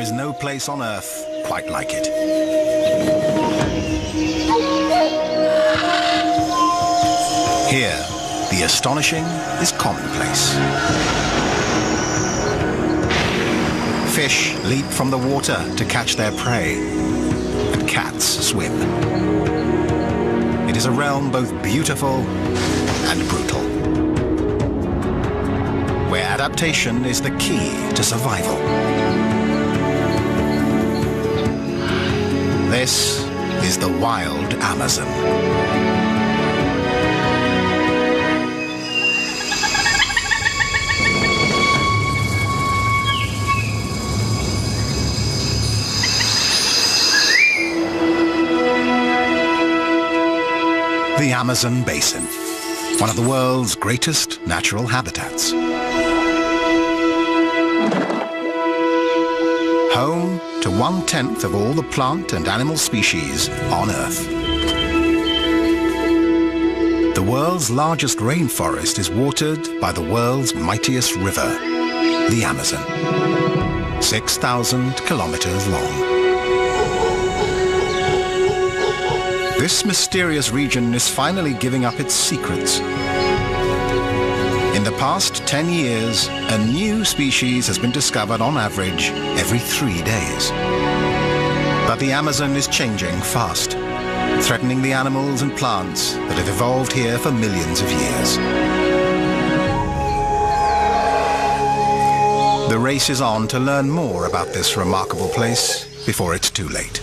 is no place on Earth quite like it. Here, the astonishing is commonplace. Fish leap from the water to catch their prey, and cats swim. It is a realm both beautiful and brutal, where adaptation is the key to survival. This is the wild Amazon. The Amazon Basin, one of the world's greatest natural habitats. Home to 1/10 of all the plant and animal species on Earth. The world's largest rainforest is watered by the world's mightiest river, the Amazon, 6,000 kilometers long. This mysterious region is finally giving up its secrets. In the past 10 years, a new species has been discovered on average every 3 days. But the Amazon is changing fast, threatening the animals and plants that have evolved here for millions of years. The race is on to learn more about this remarkable place before it's too late.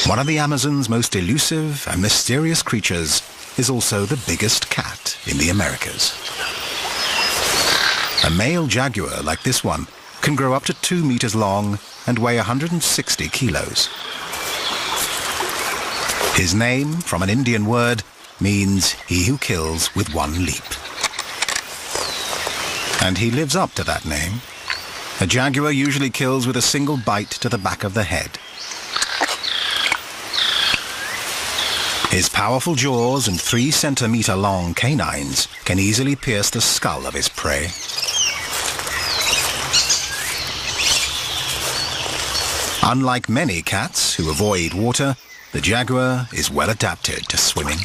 One of the Amazon's most elusive and mysterious creatures is also the biggest cat in the Americas. A male jaguar like this one can grow up to 2 meters long and weigh 160 kilos. His name, from an Indian word, means he who kills with one leap. And he lives up to that name. A jaguar usually kills with a single bite to the back of the head. His powerful jaws and 3-centimeter-long canines can easily pierce the skull of his prey. Unlike many cats who avoid water, the jaguar is well adapted to swimming.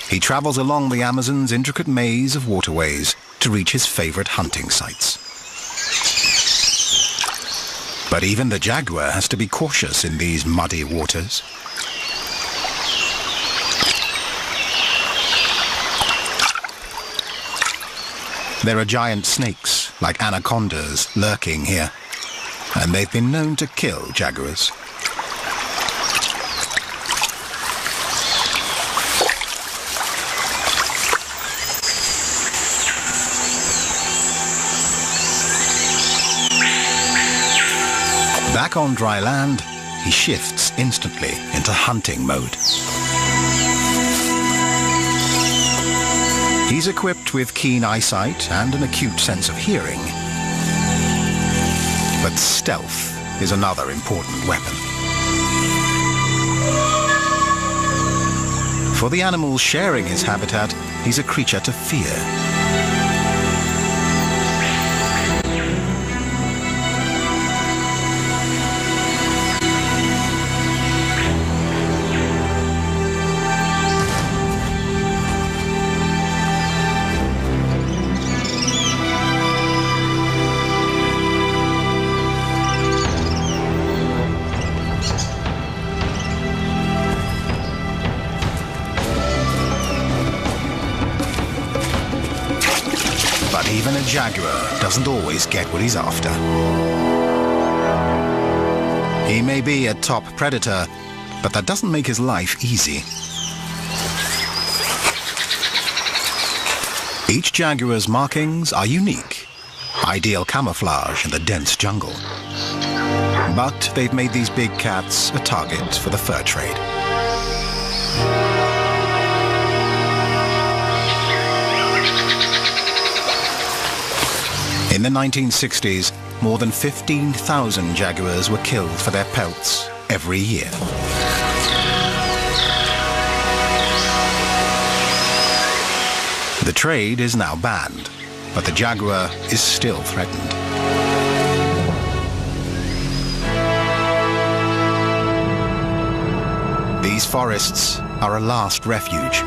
He travels along the Amazon's intricate maze of waterways to reach his favorite hunting sites. But even the jaguar has to be cautious in these muddy waters. There are giant snakes, like anacondas, lurking here, and they've been known to kill jaguars. Back on dry land, he shifts instantly into hunting mode. He's equipped with keen eyesight and an acute sense of hearing. But stealth is another important weapon. For the animals sharing his habitat, he's a creature to fear. But even a jaguar doesn't always get what he's after. He may be a top predator, but that doesn't make his life easy. Each jaguar's markings are unique, ideal camouflage in the dense jungle. But they've made these big cats a target for the fur trade. In the 1960s, more than 15,000 jaguars were killed for their pelts every year. The trade is now banned, but the jaguar is still threatened. These forests are a last refuge.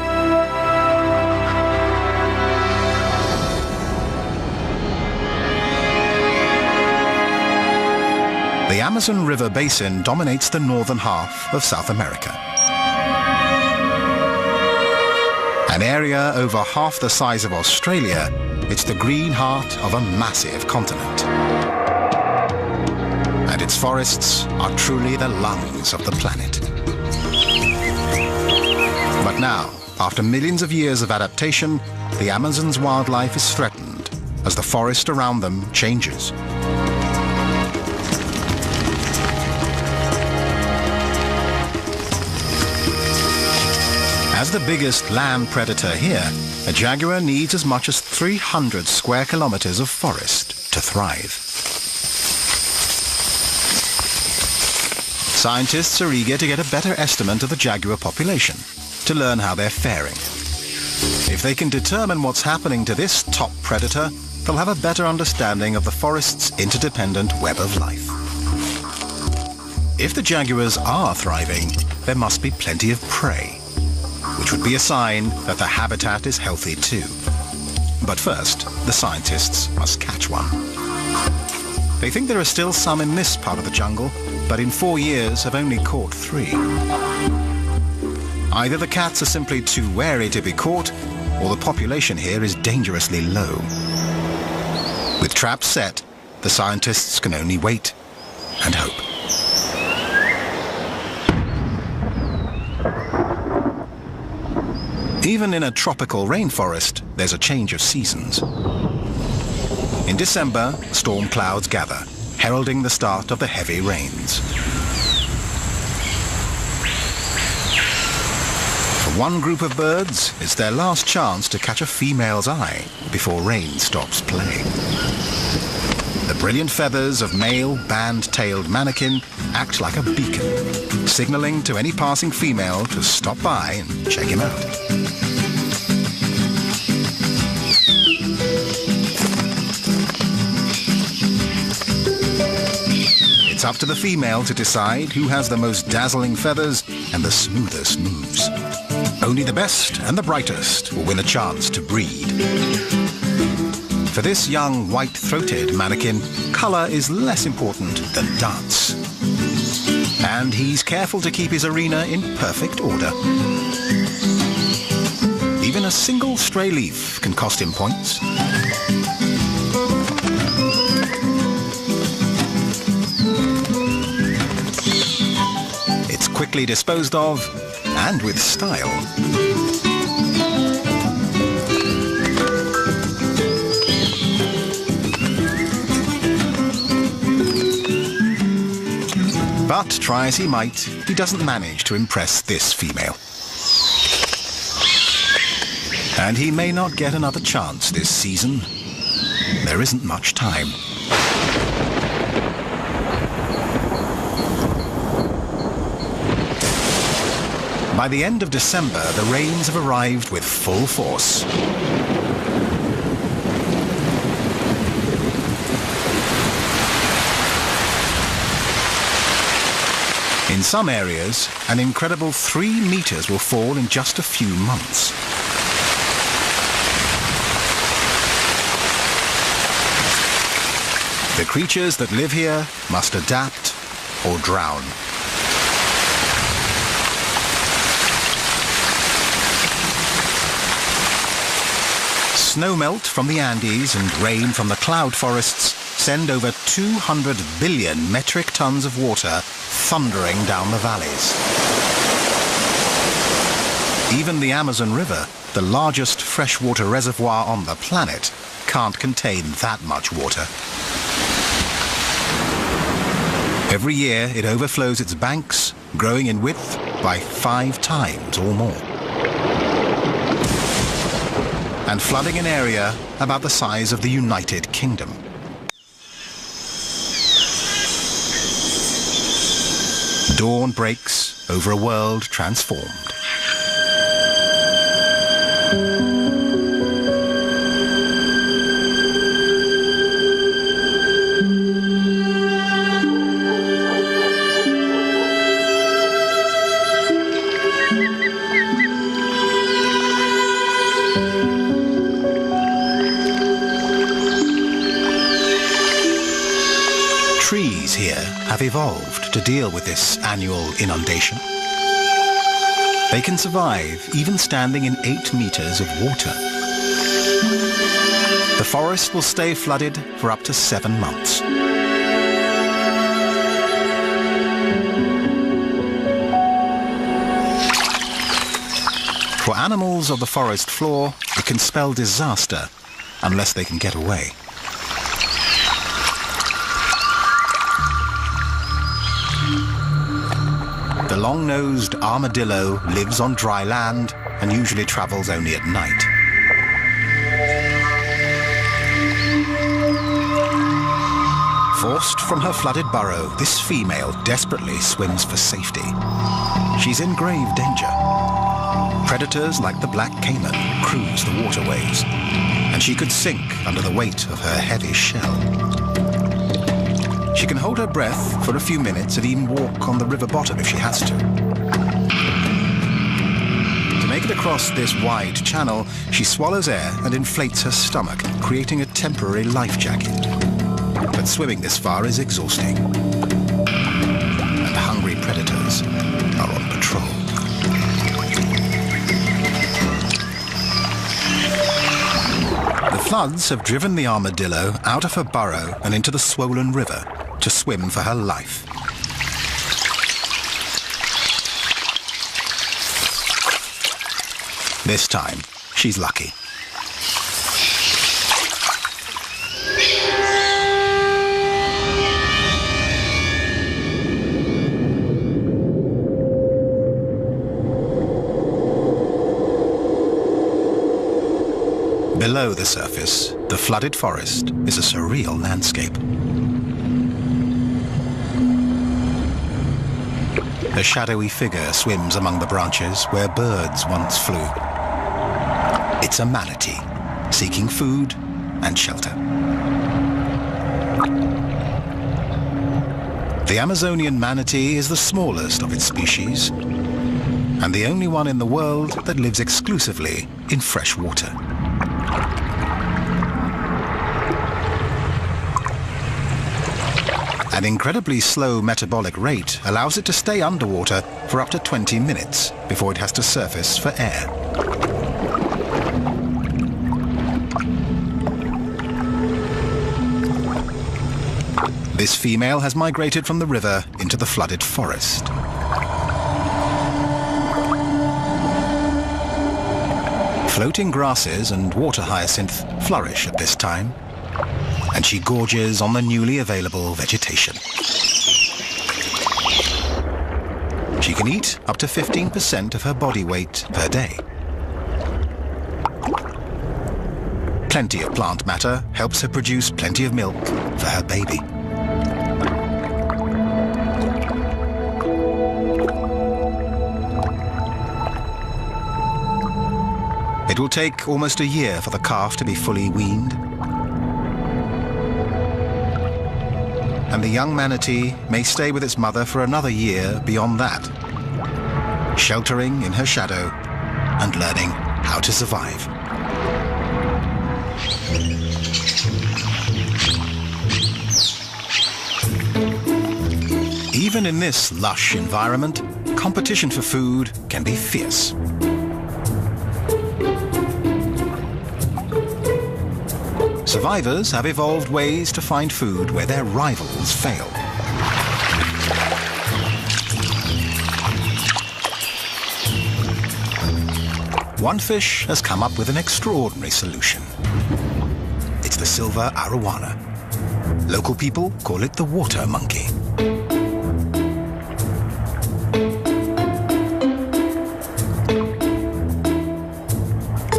The Amazon River basin dominates the northern half of South America. An area over half the size of Australia, it's the green heart of a massive continent. And its forests are truly the lungs of the planet. But now, after millions of years of adaptation, the Amazon's wildlife is threatened as the forest around them changes. As the biggest land predator here, a jaguar needs as much as 300 square kilometers of forest to thrive. Scientists are eager to get a better estimate of the jaguar population, to learn how they're faring. If they can determine what's happening to this top predator, they'll have a better understanding of the forest's interdependent web of life. If the jaguars are thriving, there must be plenty of prey, which would be a sign that the habitat is healthy too. But first, the scientists must catch one. They think there are still some in this part of the jungle, but in 4 years have only caught 3. Either the cats are simply too wary to be caught, or the population here is dangerously low. With traps set, the scientists can only wait and hope. Even in a tropical rainforest, there's a change of seasons. In December, storm clouds gather, heralding the start of the heavy rains. For one group of birds, it's their last chance to catch a female's eye before rain stops playing. The brilliant feathers of male band-tailed manakin act like a beacon, signaling to any passing female to stop by and check him out. It's up to the female to decide who has the most dazzling feathers and the smoothest moves. Only the best and the brightest will win a chance to breed. For this young white-throated manakin, color is less important than dance. And he's careful to keep his arena in perfect order. Even a single stray leaf can cost him points. It's quickly disposed of, and with style. But try as he might, he doesn't manage to impress this female. And he may not get another chance this season. There isn't much time. By the end of December, the rains have arrived with full force. In some areas, an incredible 3 meters will fall in just a few months. The creatures that live here must adapt or drown. Snowmelt from the Andes and rain from the cloud forests send over 200 billion metric tons of water thundering down the valleys. Even the Amazon River, the largest freshwater reservoir on the planet, can't contain that much water. Every year it overflows its banks, growing in width by 5 times or more. And flooding an area about the size of the United Kingdom. Dawn breaks over a world transformed. species here have evolved to deal with this annual inundation. They can survive even standing in 8 meters of water. The forest will stay flooded for up to 7 months. For animals of the forest floor, it can spell disaster unless they can get away. The long-nosed armadillo lives on dry land and usually travels only at night. Forced from her flooded burrow, this female desperately swims for safety. She's in grave danger. Predators like the black caiman cruise the waterways, and she could sink under the weight of her heavy shell. She can hold her breath for a few minutes and even walk on the river bottom if she has to. To make it across this wide channel, she swallows air and inflates her stomach, creating a temporary life jacket. But swimming this far is exhausting, and hungry predators are on patrol. The floods have driven the armadillo out of her burrow and into the swollen river to swim for her life. This time, she's lucky. Below the surface, the flooded forest is a surreal landscape. A shadowy figure swims among the branches where birds once flew. It's a manatee, seeking food and shelter. The Amazonian manatee is the smallest of its species, and the only one in the world that lives exclusively in fresh water. An incredibly slow metabolic rate allows it to stay underwater for up to 20 minutes before it has to surface for air. This female has migrated from the river into the flooded forest. Floating grasses and water hyacinth flourish at this time, and she gorges on the newly available vegetation. She can eat up to 15% of her body weight per day. Plenty of plant matter helps her produce plenty of milk for her baby. It will take almost a year for the calf to be fully weaned. And the young manatee may stay with its mother for another year beyond that, sheltering in her shadow and learning how to survive. Even in this lush environment, competition for food can be fierce. Survivors have evolved ways to find food where their rivals fail. One fish has come up with an extraordinary solution. It's the silver arowana. Local people call it the water monkey.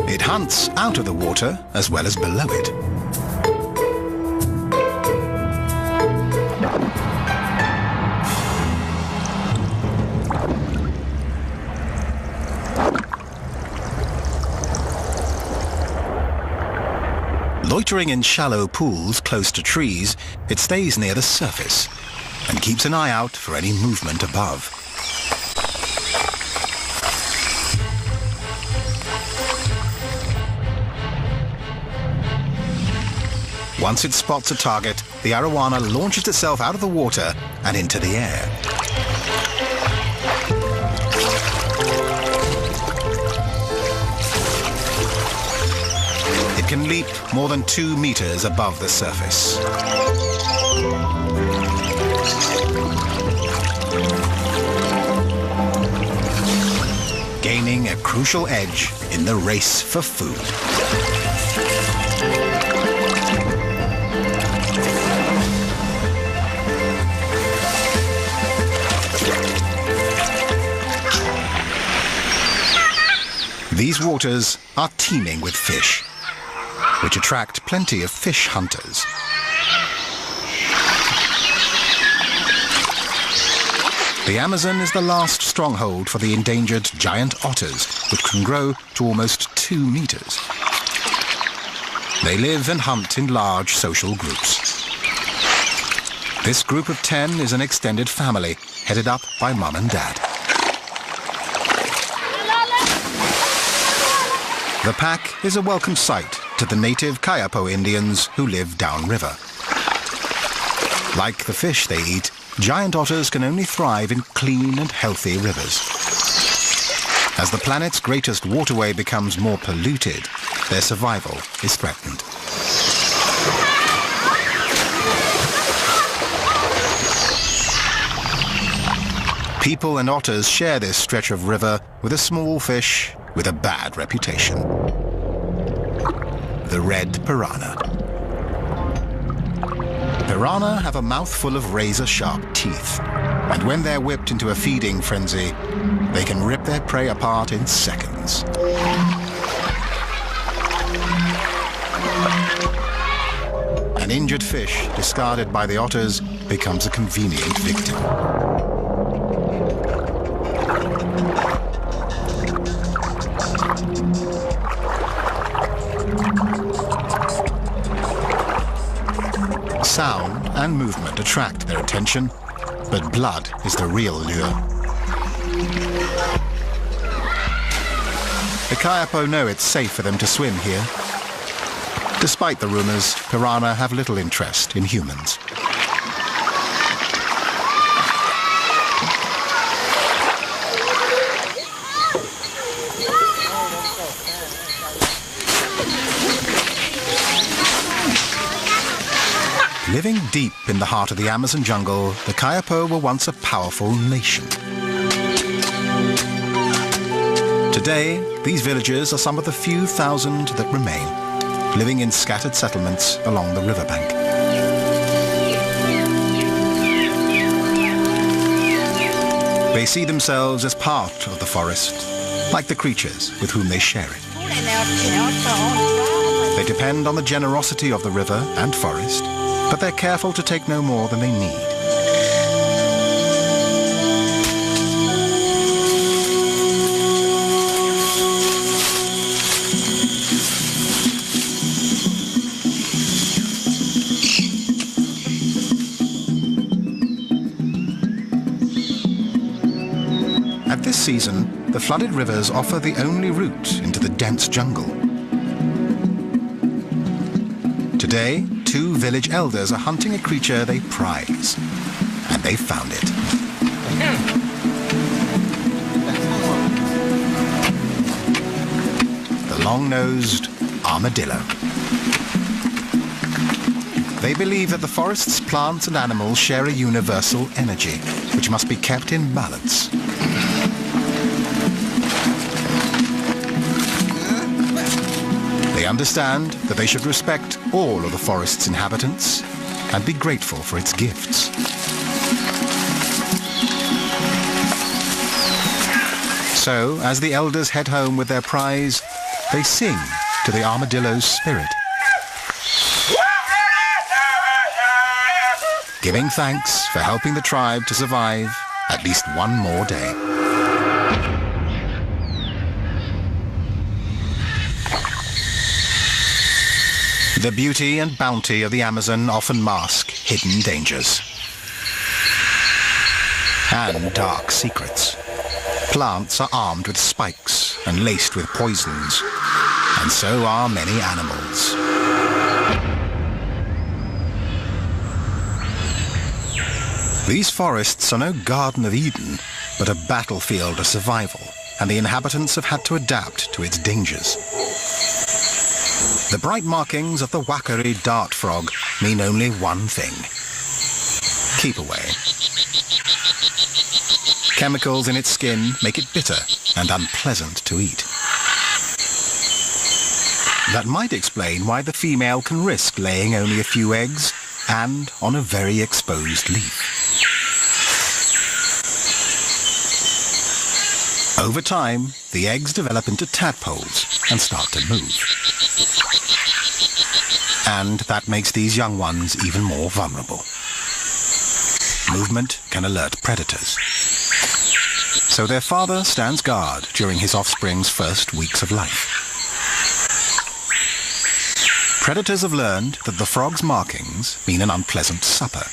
It hunts out of the water as well as below it. Loitering in shallow pools close to trees, it stays near the surface and keeps an eye out for any movement above. Once it spots a target, the arowana launches itself out of the water and into the air. It can leap more than 2 meters above the surface. Gaining a crucial edge in the race for food. These waters are teeming with fish, which attract plenty of fish hunters. The Amazon is the last stronghold for the endangered giant otters, which can grow to almost 2 meters. They live and hunt in large social groups. This group of 10 is an extended family, headed up by Mum and Dad. The pack is a welcome sight to the native Kayapo Indians who live downriver. Like the fish they eat, giant otters can only thrive in clean and healthy rivers. As the planet's greatest waterway becomes more polluted, their survival is threatened. People and otters share this stretch of river with a small fish with a bad reputation: the red piranha. Piranha have a mouthful of razor-sharp teeth, and when they're whipped into a feeding frenzy, they can rip their prey apart in seconds. An injured fish discarded by the otters becomes a convenient victim. Sound and movement attract their attention, but blood is the real lure. The Kayapo know it's safe for them to swim here. Despite the rumors, piranha have little interest in humans. Living deep in the heart of the Amazon jungle, the Kayapo were once a powerful nation. Today, these villages are some of the few thousand that remain, living in scattered settlements along the riverbank. They see themselves as part of the forest, like the creatures with whom they share it. They depend on the generosity of the river and forest, but they're careful to take no more than they need. At this season, the flooded rivers offer the only route into the dense jungle. Today, 2 village elders are hunting a creature they prize, and they found it. The long-nosed armadillo. They believe that the forest's plants and animals share a universal energy, which must be kept in balance. They understand that they should respect all of the forest's inhabitants and be grateful for its gifts. So, as the elders head home with their prize, they sing to the armadillo's spirit, giving thanks for helping the tribe to survive at least one more day. The beauty and bounty of the Amazon often mask hidden dangers and dark secrets. Plants are armed with spikes and laced with poisons, and so are many animals. These forests are no Garden of Eden, but a battlefield of survival, and the inhabitants have had to adapt to its dangers. The bright markings of the Whakari dart frog mean only one thing: keep away. Chemicals in its skin make it bitter and unpleasant to eat. That might explain why the female can risk laying only a few eggs and on a very exposed leaf. Over time, the eggs develop into tadpoles and start to move. And that makes these young ones even more vulnerable. Movement can alert predators. So their father stands guard during his offspring's first weeks of life. Predators have learned that the frog's markings mean an unpleasant supper.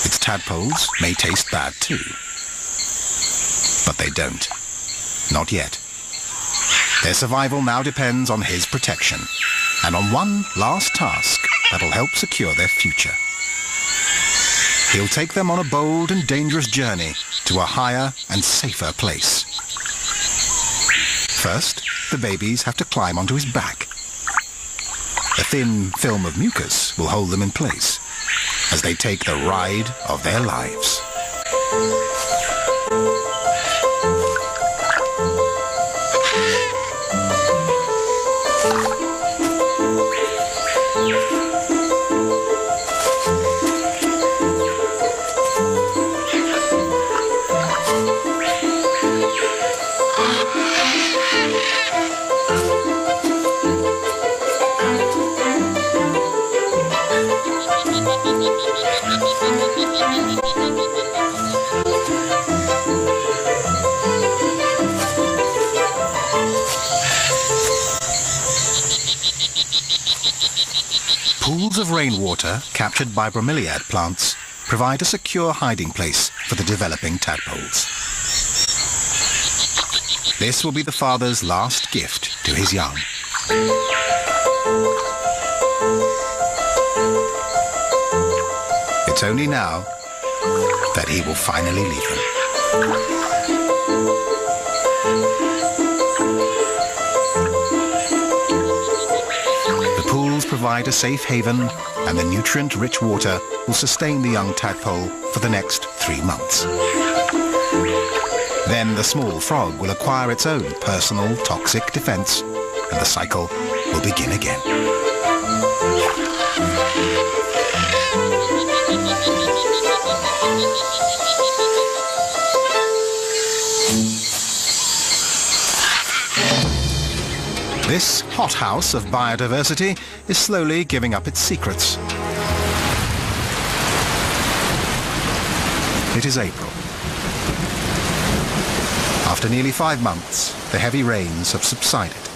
Its tadpoles may taste bad too. But they don't. Not yet. Their survival now depends on his protection, and on one last task that'll help secure their future. He'll take them on a bold and dangerous journey to a higher and safer place. First, the babies have to climb onto his back. A thin film of mucus will hold them in place as they take the ride of their lives. Pools of rainwater captured by bromeliad plants provide a secure hiding place for the developing tadpoles. This will be the father's last gift to his young. It's only now that he will finally leave them. Provide a safe haven, and the nutrient-rich water will sustain the young tadpole for the next 3 months. Then the small frog will acquire its own personal toxic defense, and the cycle will begin again. This hothouse of biodiversity is slowly giving up its secrets. It is April. After nearly 5 months, the heavy rains have subsided,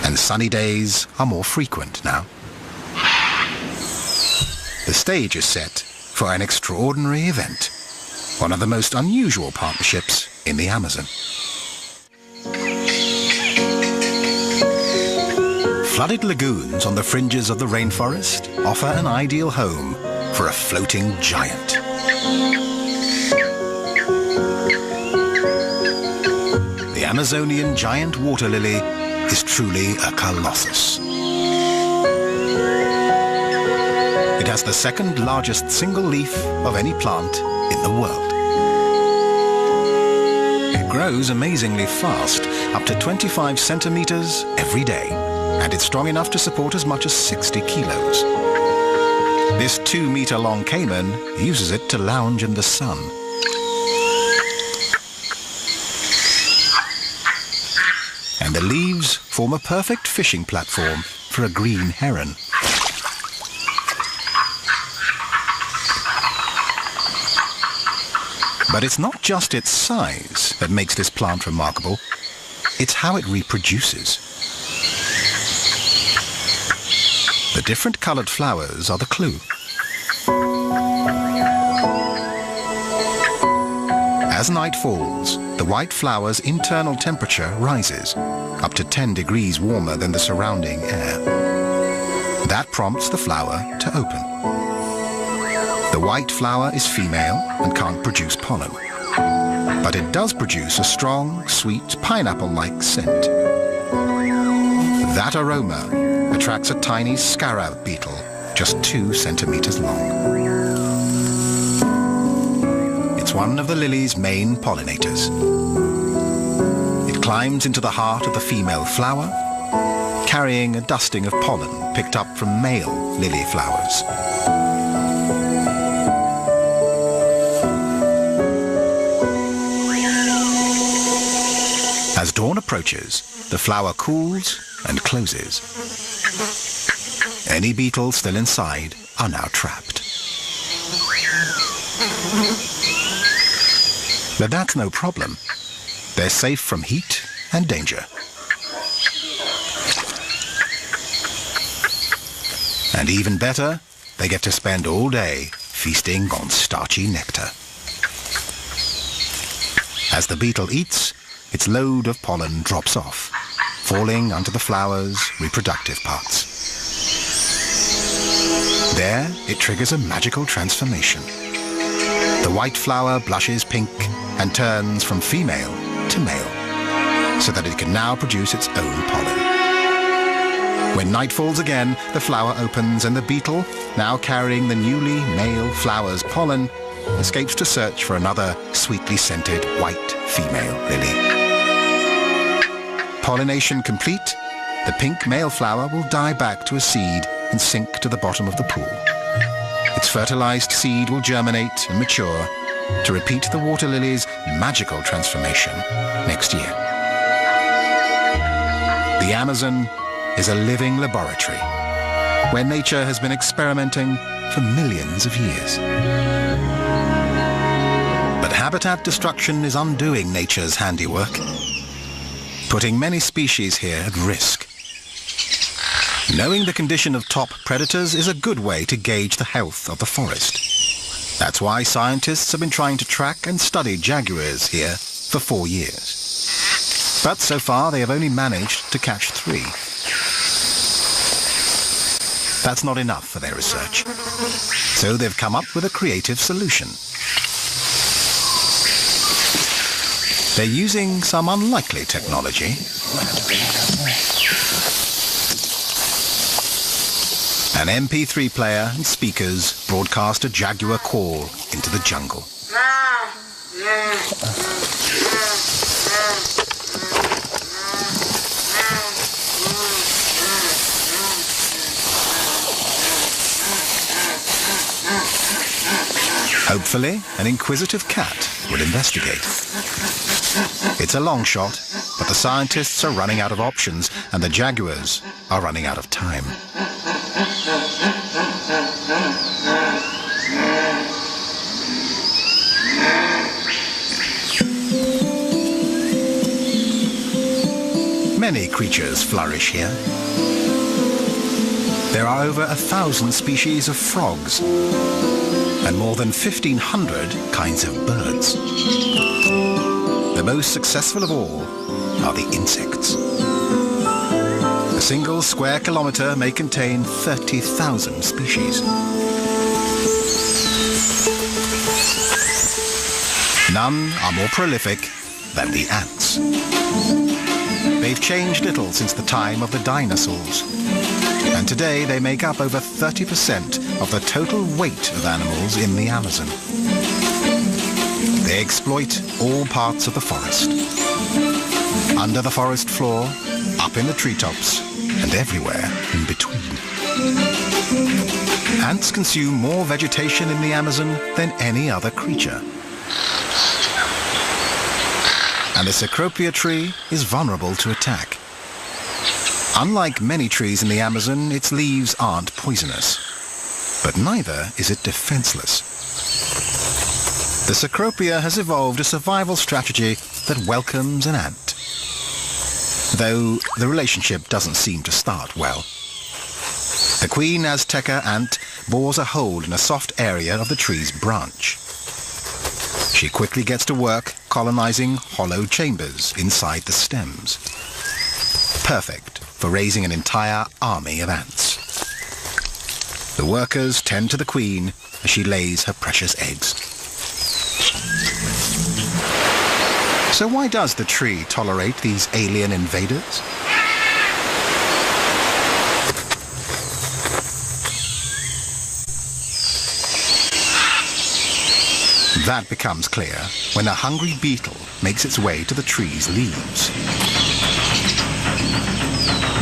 and sunny days are more frequent now. The stage is set for an extraordinary event, one of the most unusual partnerships in the Amazon. Flooded lagoons on the fringes of the rainforest offer an ideal home for a floating giant. The Amazonian giant water lily is truly a colossus. It has the second largest single leaf of any plant in the world. It grows amazingly fast, up to 25 centimeters every day. And it's strong enough to support as much as 60 kilos. This 2-meter-long caiman uses it to lounge in the sun. And the leaves form a perfect fishing platform for a green heron. But it's not just its size that makes this plant remarkable. It's how it reproduces. The different colored flowers are the clue. As night falls, the white flower's internal temperature rises, up to 10 degrees warmer than the surrounding air. That prompts the flower to open. The white flower is female and can't produce pollen, but it does produce a strong, sweet, pineapple-like scent. That aroma attracts a tiny scarab beetle, just 2 centimeters long. It's one of the lily's main pollinators. It climbs into the heart of the female flower, carrying a dusting of pollen picked up from male lily flowers. As dawn approaches, the flower cools and closes. Any beetles still inside are now trapped. But that's no problem. They're safe from heat and danger. And even better, they get to spend all day feasting on starchy nectar. As the beetle eats, its load of pollen drops off, falling onto the flower's reproductive parts. There, it triggers a magical transformation. The white flower blushes pink and turns from female to male, so that it can now produce its own pollen. When night falls again, the flower opens and the beetle, now carrying the newly male flower's pollen, escapes to search for another sweetly scented white female lily. Pollination complete, the pink male flower will die back to a seed and sink to the bottom of the pool. Its fertilized seed will germinate and mature to repeat the water lily's magical transformation next year. The Amazon is a living laboratory where nature has been experimenting for millions of years. But habitat destruction is undoing nature's handiwork, putting many species here at risk. Knowing the condition of top predators is a good way to gauge the health of the forest. That's why scientists have been trying to track and study jaguars here for 4 years. But so far they have only managed to catch 3. That's not enough for their research. So they've come up with a creative solution. They're using some unlikely technology. An MP3 player and speakers broadcast a jaguar call into the jungle. Hopefully, an inquisitive cat will investigate. It's a long shot, but the scientists are running out of options and the jaguars are running out of time. Many creatures flourish here. There are over 1,000 species of frogs and more than 1,500 kinds of birds. The most successful of all are the insects. A single square kilometre may contain 30,000 species. None are more prolific than the ants. They've changed little since the time of the dinosaurs, and today they make up over 30% of the total weight of animals in the Amazon. They exploit all parts of the forest. Under the forest floor, up in the treetops, and everywhere in between. Ants consume more vegetation in the Amazon than any other creature. And the Cecropia tree is vulnerable to attack. Unlike many trees in the Amazon, its leaves aren't poisonous, but neither is it defenseless. The Cecropia has evolved a survival strategy that welcomes an ant, though the relationship doesn't seem to start well. The queen Azteca ant bores a hole in a soft area of the tree's branch. She quickly gets to work colonizing hollow chambers inside the stems. Perfect for raising an entire army of ants. The workers tend to the queen as she lays her precious eggs. So why does the tree tolerate these alien invaders? That becomes clear when a hungry beetle makes its way to the tree's leaves.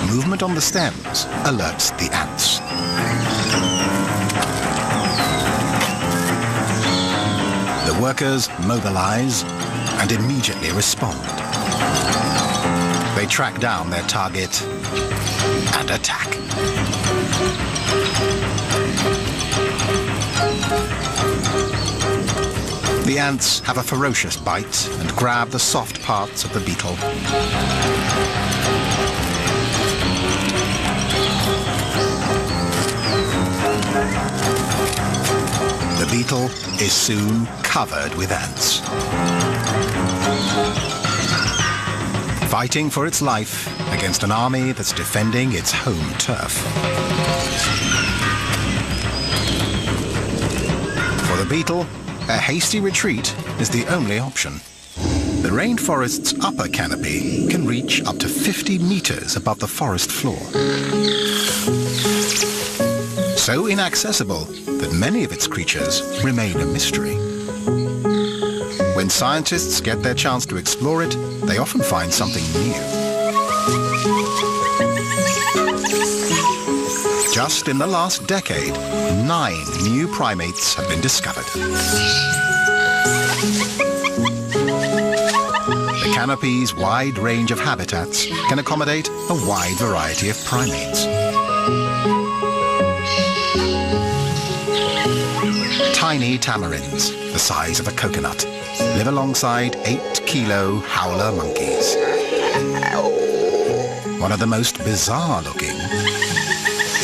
Movement on the stems alerts the ants. The workers mobilize and immediately respond. They track down their target and attack. The ants have a ferocious bite and grab the soft parts of the beetle. The beetle is soon covered with ants. Fighting for its life against an army that's defending its home turf. For the beetle, a hasty retreat is the only option. The rainforest's upper canopy can reach up to 50 meters above the forest floor. So inaccessible that many of its creatures remain a mystery. When scientists get their chance to explore it, they often find something new. Just in the last decade, 9 new primates have been discovered. The canopy's wide range of habitats can accommodate a wide variety of primates. Tiny tamarins, the size of a coconut, live alongside 8-kilo howler monkeys. One of the most bizarre looking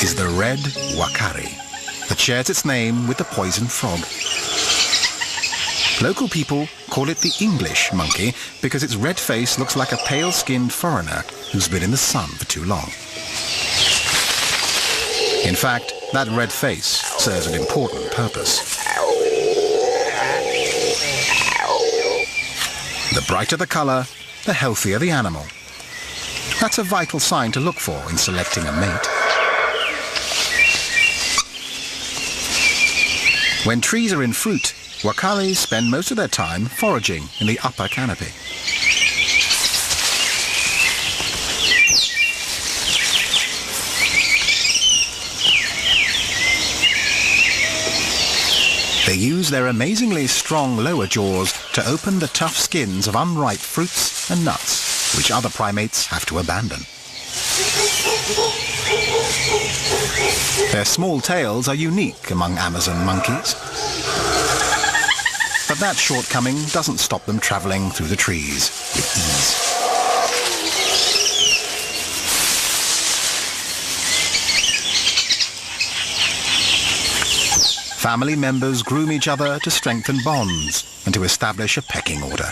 is the red uakari that shares its name with the poison frog. Local people call it the English monkey because its red face looks like a pale-skinned foreigner who's been in the sun for too long. In fact, that red face serves an important purpose. The brighter the color, the healthier the animal. That's a vital sign to look for in selecting a mate. When trees are in fruit, uakaris spend most of their time foraging in the upper canopy. They use their amazingly strong lower jaws to open the tough skins of unripe fruits and nuts, which other primates have to abandon. Their small tails are unique among Amazon monkeys. But that shortcoming doesn't stop them traveling through the trees with ease. Family members groom each other to strengthen bonds and to establish a pecking order.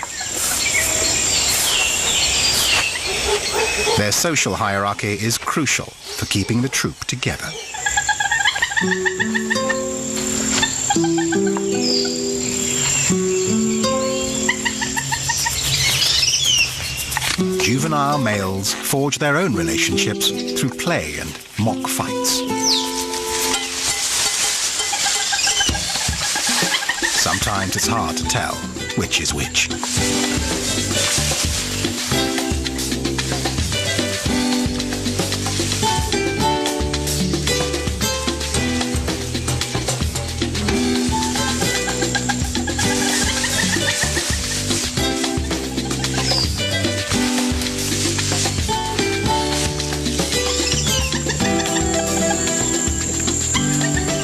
Their social hierarchy is crucial for keeping the troop together. Juvenile males forge their own relationships through play and mock fights. Sometimes it's hard to tell which is which.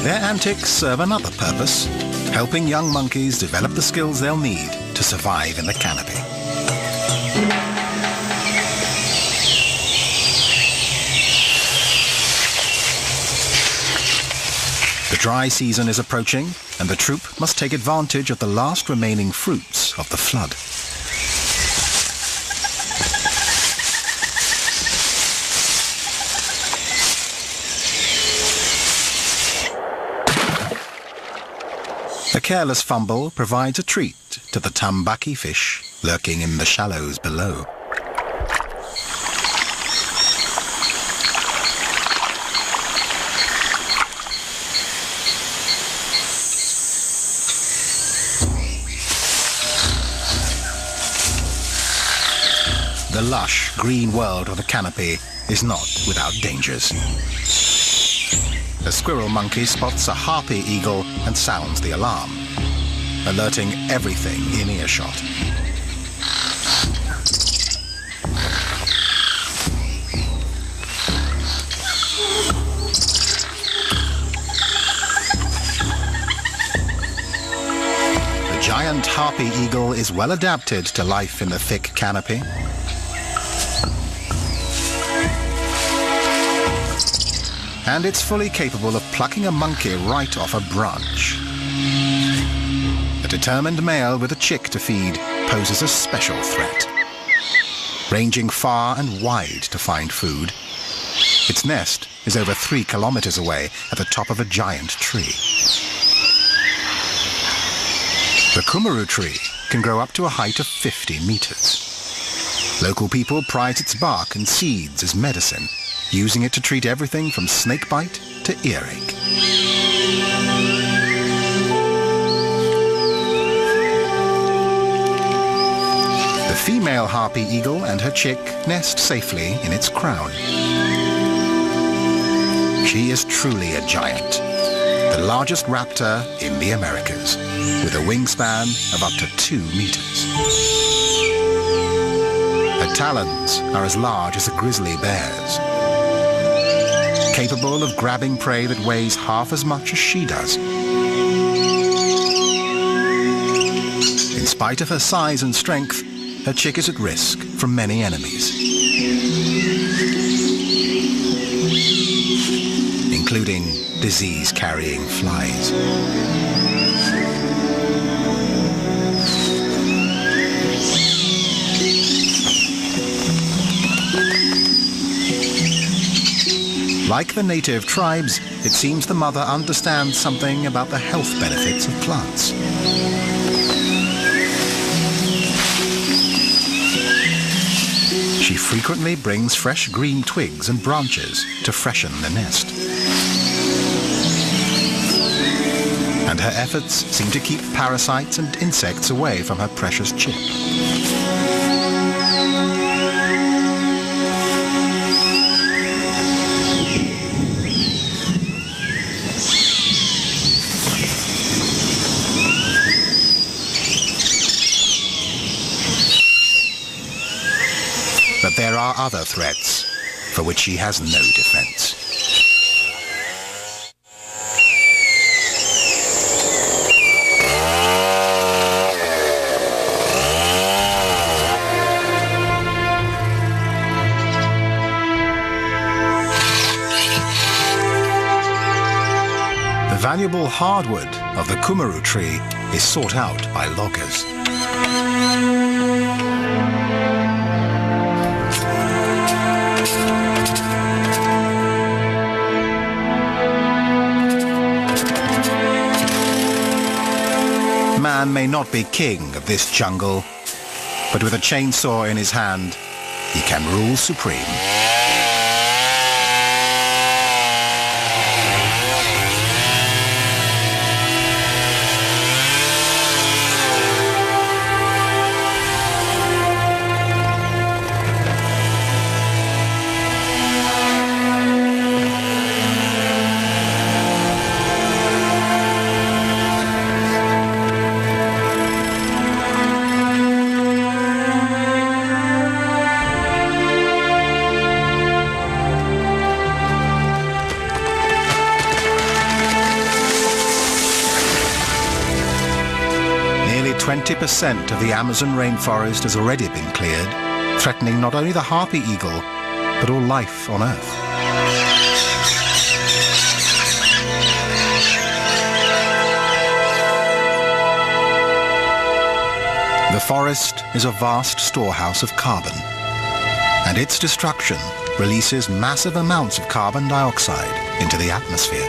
Their antics serve another purpose, helping young monkeys develop the skills they'll need to survive in the canopy. The dry season is approaching, and the troop must take advantage of the last remaining fruits of the flood. careless fumble provides a treat to the tambaki fish lurking in the shallows below. The lush, green world of the canopy is not without dangers. A squirrel monkey spots a harpy eagle and sounds the alarm, alerting everything in earshot. The giant harpy eagle is well adapted to life in the thick canopy. And it's fully capable of plucking a monkey right off a branch. A determined male with a chick to feed poses a special threat. Ranging far and wide to find food, its nest is over 3 kilometers away at the top of a giant tree. The kumaru tree can grow up to a height of 50 meters. Local people prize its bark and seeds as medicine, using it to treat everything from snakebite to earache. The female harpy eagle and her chick nest safely in its crown. She is truly a giant, the largest raptor in the Americas, with a wingspan of up to 2 meters. Her talons are as large as a grizzly bear's, capable of grabbing prey that weighs half as much as she does. In spite of her size and strength, her chick is at risk from many enemies, including disease-carrying flies. Like the native tribes, it seems the mother understands something about the health benefits of plants. She frequently brings fresh green twigs and branches to freshen the nest. And her efforts seem to keep parasites and insects away from her precious chick. But there are other threats for which she has no defense. The valuable hardwood of the kumaru tree is sought out by loggers. Man may not be king of this jungle, but with a chainsaw in his hand, he can rule supreme. Nearly 20% of the Amazon rainforest has already been cleared, threatening not only the harpy eagle, but all life on Earth. The forest is a vast storehouse of carbon, and its destruction releases massive amounts of carbon dioxide into the atmosphere.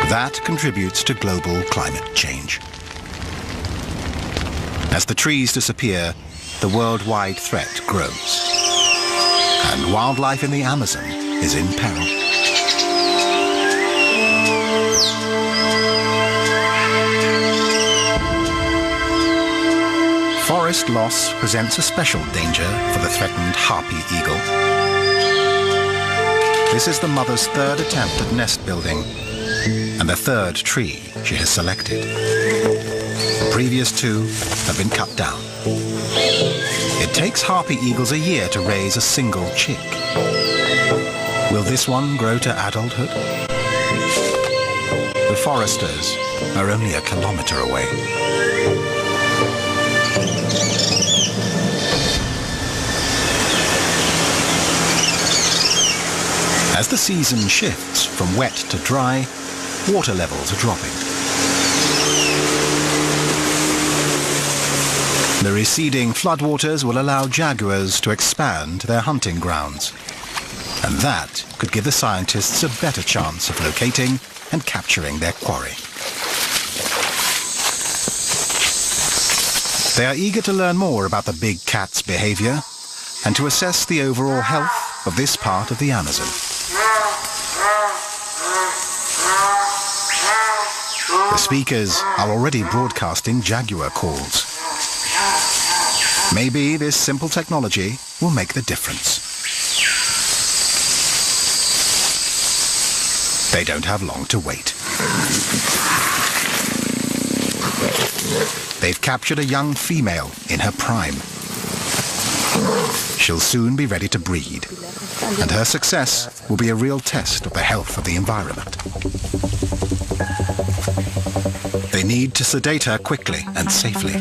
That contributes to global climate change. As the trees disappear, the worldwide threat grows. And wildlife in the Amazon is in peril. Forest loss presents a special danger for the threatened harpy eagle. This is the mother's third attempt at nest building and the third tree she has selected. The previous two have been cut down. It takes harpy eagles a year to raise a single chick. Will this one grow to adulthood? The foresters are only a kilometer away. As the season shifts from wet to dry, water levels are dropping. The receding floodwaters will allow jaguars to expand their hunting grounds. And that could give the scientists a better chance of locating and capturing their quarry. They are eager to learn more about the big cat's behavior and to assess the overall health of this part of the Amazon. The speakers are already broadcasting jaguar calls. Maybe this simple technology will make the difference. They don't have long to wait. They've captured a young female in her prime. She'll soon be ready to breed, and her success will be a real test of the health of the environment. They need to sedate her quickly and safely.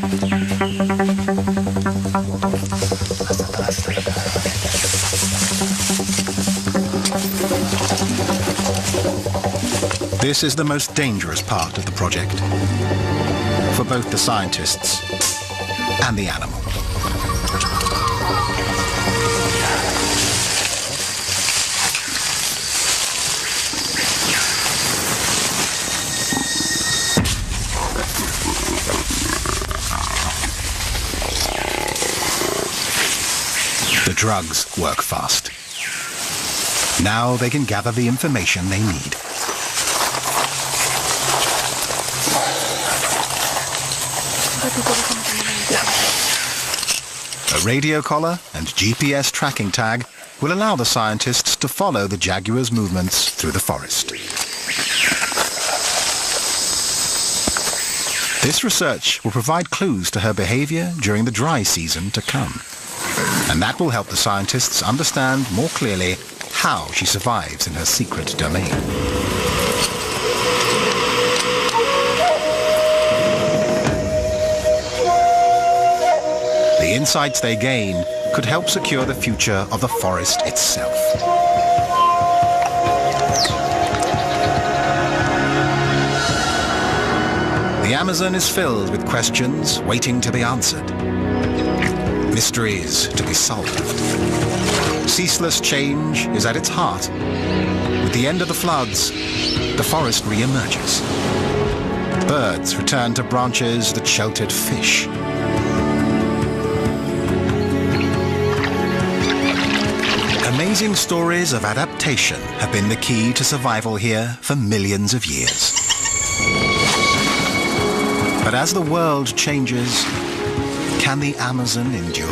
This is the most dangerous part of the project, for both the scientists and the animal. The drugs work fast. Now they can gather the information they need. A radio collar and GPS tracking tag will allow the scientists to follow the jaguar's movements through the forest. This research will provide clues to her behavior during the dry season to come. And that will help the scientists understand more clearly how she survives in her secret domain. The insights they gain could help secure the future of the forest itself. The Amazon is filled with questions waiting to be answered. Mysteries to be solved. Ceaseless change is at its heart. With the end of the floods, the forest re-emerges. Birds return to branches that sheltered fish. Amazing stories of adaptation have been the key to survival here for millions of years. But as the world changes, can the Amazon endure?